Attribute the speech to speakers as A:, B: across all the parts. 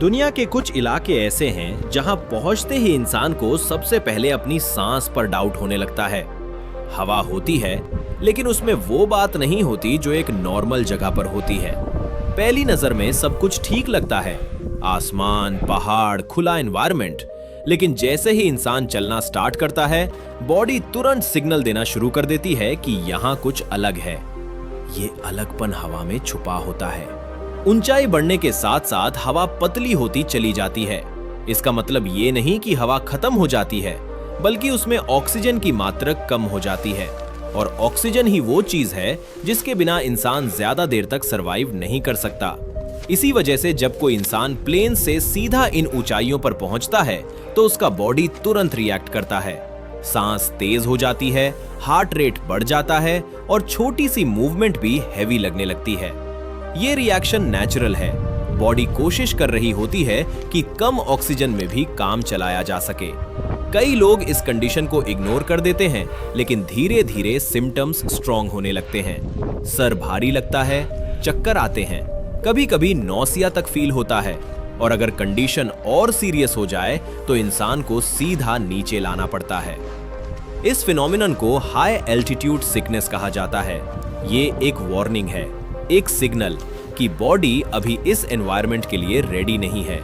A: दुनिया के कुछ इलाके ऐसे हैं जहां पहुंचते ही इंसान को सबसे पहले अपनी सांस पर डाउट होने लगता है। हवा होती है, लेकिन उसमें वो बात नहीं होती जो एक नॉर्मल जगह पर होती है। पहली नजर में सब कुछ ठीक लगता है, आसमान, पहाड़, खुला एनवायरनमेंट। लेकिन जैसे ही इंसान चलना स्टार्ट करता है, बॉडी तुरंत सिग्नल देना शुरू कर देती है कि यहाँ कुछ अलग है। ये अलगपन हवा में छुपा होता है। ऊंचाई बढ़ने के साथ साथ हवा पतली होती चली जाती है। इसका मतलब ये नहीं कि हवा खत्म हो जाती है, बल्कि उसमें ऑक्सीजन की मात्रा कम हो जाती है। और ऑक्सीजन ही वो चीज है जिसके बिना इंसान ज्यादा देर तक सरवाइव नहीं कर सकता। इसी वजह से जब कोई इंसान प्लेन से सीधा इन ऊंचाइयों पर पहुंचता है तो उसका बॉडी तुरंत रिएक्ट करता है। सांस तेज हो जाती है, हार्ट रेट बढ़ जाता है और छोटी सी मूवमेंट भी हैवी लगने लगती है। ये रिएक्शन नेचुरल है। बॉडी कोशिश कर रही होती है कि कम ऑक्सीजन में भी काम चलाया जा सके। कई लोग इस कंडीशन को इग्नोर कर देते हैं, लेकिन धीरे धीरे सिम्टम्स स्ट्रॉन्ग होने लगते हैं। सर भारी लगता है, चक्कर आते हैं, कभी कभी नौसिया तक फील होता है। और अगर कंडीशन और सीरियस हो जाए तो इंसान को सीधा नीचे लाना पड़ता है। इस फिनोमिनन को हाई एल्टीट्यूड सिकनेस कहा जाता है। ये एक वार्निंग है, एक सिग्नल कि बॉडी अभी इस एनवायरनमेंट के लिए रेडी नहीं है।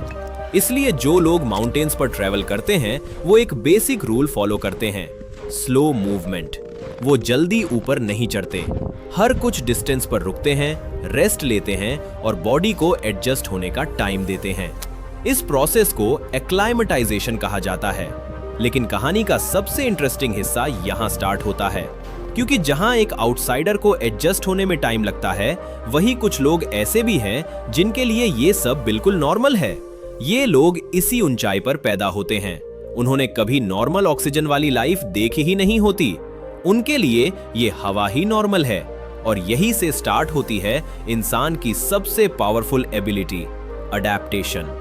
A: इसलिए जो लोग माउंटेन्स पर ट्रैवल करते हैं वो एक बेसिक रूल फॉलो करते हैं, स्लो मूवमेंट। वो जल्दी ऊपर नहीं चढ़ते, हर कुछ डिस्टेंस पर रुकते हैं, रेस्ट लेते हैं और बॉडी को एडजस्ट होने का टाइम देते हैं। इस प्रोसेस को एक्लाइमेटाइजेशन कहा जाता है। लेकिन कहानी का सबसे इंटरेस्टिंग हिस्सा यहाँ स्टार्ट होता है, क्योंकि जहां एक आउटसाइडर को एडजस्ट होने में टाइम लगता है, वहीं कुछ लोग ऐसे भी हैं जिनके लिए ये सब बिल्कुल नॉर्मल है। ये लोग इसी ऊंचाई पर पैदा होते हैं। उन्होंने कभी नॉर्मल ऑक्सीजन वाली लाइफ देखी ही नहीं होती। उनके लिए ये हवा ही नॉर्मल है। और यही से स्टार्ट होती है इंसान की सबसे पावरफुल एबिलिटी, अडैप्टेशन।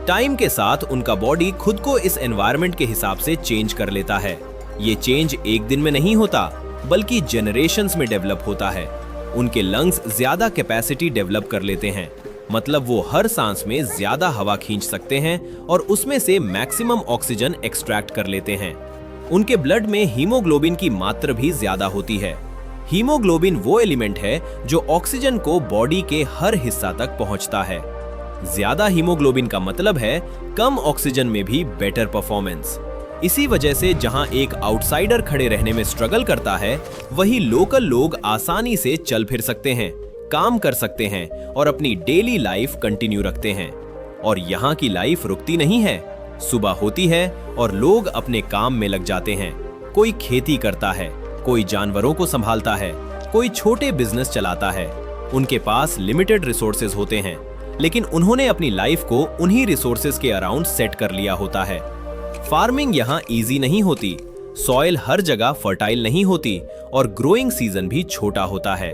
A: टाइम के साथ उनका बॉडी खुद को इस एनवायरनमेंट के हिसाब से चेंज कर लेता है। ये चेंज एक दिन में नहीं होता, बल्कि जनरेशंस में डेवलप होता है। उनके लंग्स ज्यादा कैपेसिटी डेवलप कर लेते हैं, मतलब वो हर सांस में ज्यादा हवा खींच सकते हैं और उसमें से मैक्सिमम ऑक्सीजन एक्सट्रैक्ट कर लेते हैं। उनके ब्लड में हीमोग्लोबिन की मात्रा भी ज्यादा होती है। हीमोग्लोबिन वो एलिमेंट है जो ऑक्सीजन को बॉडी के हर हिस्सा तक पहुंचता है। ज्यादा हीमोग्लोबिन का मतलब है कम ऑक्सीजन में भी बेटर परफॉर्मेंस। इसी वजह से जहां एक आउटसाइडर खड़े रहने में स्ट्रगल करता है, वहीं लोकल लोग आसानी से चल फिर सकते हैं, काम कर सकते हैं और अपनी डेली लाइफ कंटिन्यू रखते हैं। और यहाँ की लाइफ रुकती नहीं है। सुबह होती है और लोग अपने काम में लग जाते हैं। कोई खेती करता है, कोई जानवरों को संभालता है, कोई छोटे बिजनेस चलाता है। उनके पास लिमिटेड रिसोर्सेज होते हैं, लेकिन उन्होंने अपनी लाइफ को उन्हीं रिसोर्सेज के अराउंड सेट कर लिया होता है। फार्मिंग यहाँ इजी नहीं होती, सॉइल हर जगह फर्टाइल नहीं होती और ग्रोइंग सीजन भी छोटा होता है।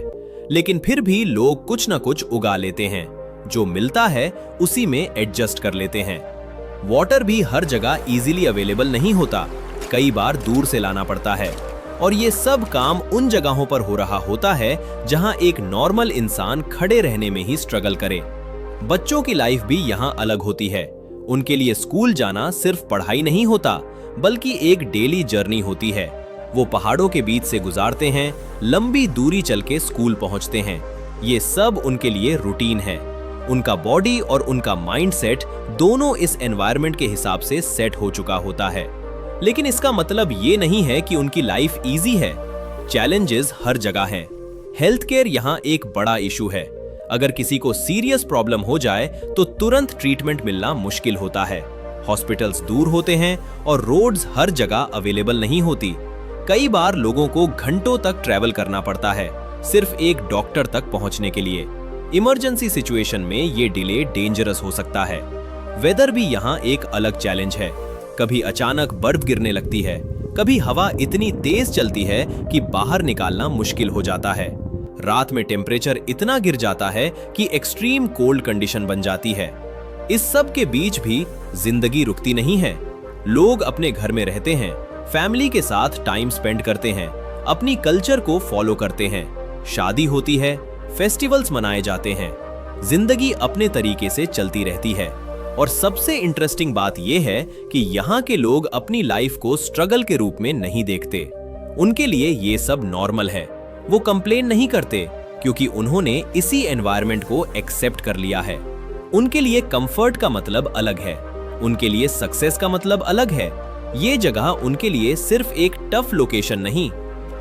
A: लेकिन फिर भी लोग कुछ न कुछ उगा लेते हैं, जो मिलता है उसी में एडजस्ट कर लेते हैं। वाटर भी हर जगह इजीली अवेलेबल नहीं होता, कई बार दूर से लाना पड़ता है। और ये सब काम उन जगहों पर हो रहा होता है जहां एक नॉर्मल इंसान खड़े रहने में ही स्ट्रगल करे। बच्चों की लाइफ भी यहाँ अलग होती है। उनके लिए स्कूल जाना सिर्फ पढ़ाई नहीं होता, बल्कि एक डेली जर्नी होती है। वो पहाड़ों के बीच से गुजारते हैं, लंबी दूरी चल के स्कूल पहुंचते हैं। ये सब उनके लिए रूटीन है। उनका बॉडी और उनका माइंडसेट दोनों इस एनवायरनमेंट के हिसाब से सेट हो चुका होता है। लेकिन इसका मतलब ये नहीं है कि उनकी लाइफ इजी है। चैलेंजेस हर जगह हैं। हेल्थ केयर यहाँ एक बड़ा इशू है। अगर किसी को सीरियस प्रॉब्लम हो जाए तो तुरंत ट्रीटमेंट मिलना मुश्किल होता है। हॉस्पिटल्स दूर होते हैं और रोड्स हर जगह अवेलेबल नहीं होती। कई बार लोगों को घंटों तक ट्रैवल करना पड़ता है सिर्फ एक डॉक्टर तक पहुंचने के लिए। इमरजेंसी सिचुएशन में ये डिले डेंजरस हो सकता है। वेदर भी यहाँ एक अलग चैलेंज है। कभी अचानक बर्फ गिरने लगती है, कभी हवा इतनी तेज चलती है कि बाहर निकालना मुश्किल हो जाता है। रात में टेम्परेचर इतना गिर जाता है कि एक्सट्रीम कोल्ड कंडीशन बन जाती है। इस सब के बीच भी जिंदगी रुकती नहीं है। लोग अपने घर में रहते हैं, फैमिली के साथ टाइम स्पेंड करते हैं, अपनी कल्चर को फॉलो करते हैं। शादी होती है, फेस्टिवल्स मनाए जाते हैं। जिंदगी अपने तरीके से चलती रहती है। और सबसे इंटरेस्टिंग बात यह है कि यहाँ के लोग अपनी लाइफ को स्ट्रगल के रूप में नहीं देखते। उनके लिए ये सब नॉर्मल है। वो कंप्लेन नहीं करते क्योंकि उन्होंने इसी एनवायरनमेंट को एक्सेप्ट कर लिया है। उनके लिए कंफर्ट का मतलब अलग है, उनके लिए सक्सेस का मतलब अलग है। ये जगह उनके लिए सिर्फ एक टफ लोकेशन नहीं,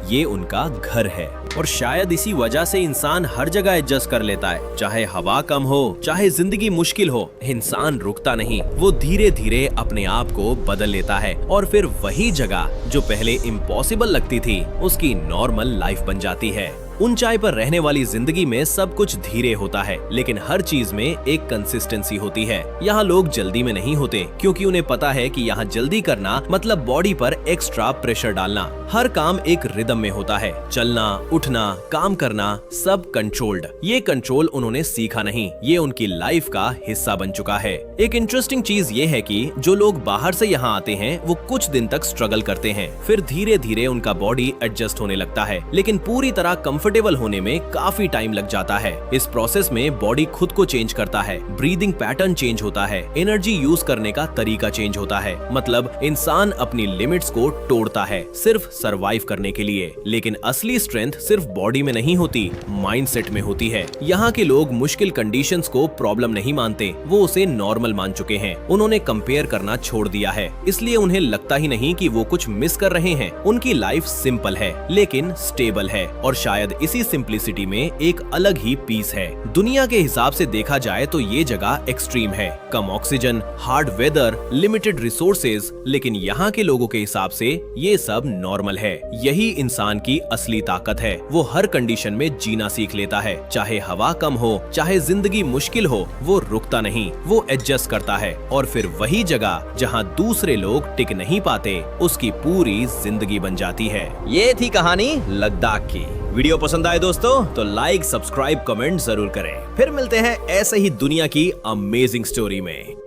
A: ये उनका घर है। और शायद इसी वजह से इंसान हर जगह एडजस्ट कर लेता है। चाहे हवा कम हो, चाहे जिंदगी मुश्किल हो, इंसान रुकता नहीं। वो धीरे धीरे अपने आप को बदल लेता है और फिर वही जगह जो पहले इम्पॉसिबल लगती थी, उसकी नॉर्मल लाइफ बन जाती है। ऊंचाई पर रहने वाली जिंदगी में सब कुछ धीरे होता है, लेकिन हर चीज में एक कंसिस्टेंसी होती है। यहाँ लोग जल्दी में नहीं होते क्योंकि उन्हें पता है कि यहाँ जल्दी करना मतलब बॉडी पर एक्स्ट्रा प्रेशर डालना। हर काम एक रिदम में होता है, चलना, उठना, काम करना, सब कंट्रोल्ड। ये कंट्रोल उन्होंने सीखा नहीं, ये उनकी लाइफ का हिस्सा बन चुका है। एक इंटरेस्टिंग चीज ये है कि जो लोग बाहर से यहाँ आते हैं वो कुछ दिन तक स्ट्रगल करते हैं, फिर धीरे धीरे उनका बॉडी एडजस्ट होने लगता है, लेकिन पूरी तरह कंफर्टेबल होने में काफी टाइम लग जाता है। इस प्रोसेस में बॉडी खुद को चेंज करता है, ब्रीदिंग पैटर्न चेंज होता है, एनर्जी यूज करने का तरीका चेंज होता है। मतलब इंसान अपनी लिमिट्स को तोड़ता है सिर्फ सरवाइव करने के लिए। लेकिन असली स्ट्रेंथ सिर्फ बॉडी में नहीं होती, माइंडसेट में होती है। यहाँ के लोग मुश्किल कंडीशंस को प्रॉब्लम नहीं मानते, वो उसे नॉर्मल मान चुके हैं। उन्होंने कंपेयर करना छोड़ दिया है, इसलिए उन्हें लगता ही नहीं कि वो कुछ मिस कर रहे हैं। उनकी लाइफ सिंपल है लेकिन स्टेबल है, और शायद इसी सिंप्लिसिटी में एक अलग ही पीस है। दुनिया के हिसाब से देखा जाए तो ये जगह एक्सट्रीम है, कम oxygen, hard weather, limited resources, लेकिन यहाँ के लोगों के हिसाब से ये सब नॉर्मल है। यही इंसान की असली ताकत है। वो हर कंडीशन में जीना सीख लेता है, चाहे हवा कम हो, चाहे जिंदगी मुश्किल हो, वो रुकता नहीं, वो एडजस्ट करता है, और फिर वही जगह जहाँ दूसरे लोग टिक नहीं पाते, उसकी पूरी जिंदगी बन जाती है। ये थी कहानी लद्दाख की। वीडियो पसंद आए दोस्तों तो लाइक, सब्सक्राइब, कमेंट जरूर करें। फिर मिलते हैं ऐसे ही दुनिया की अमेजिंग स्टोरी में।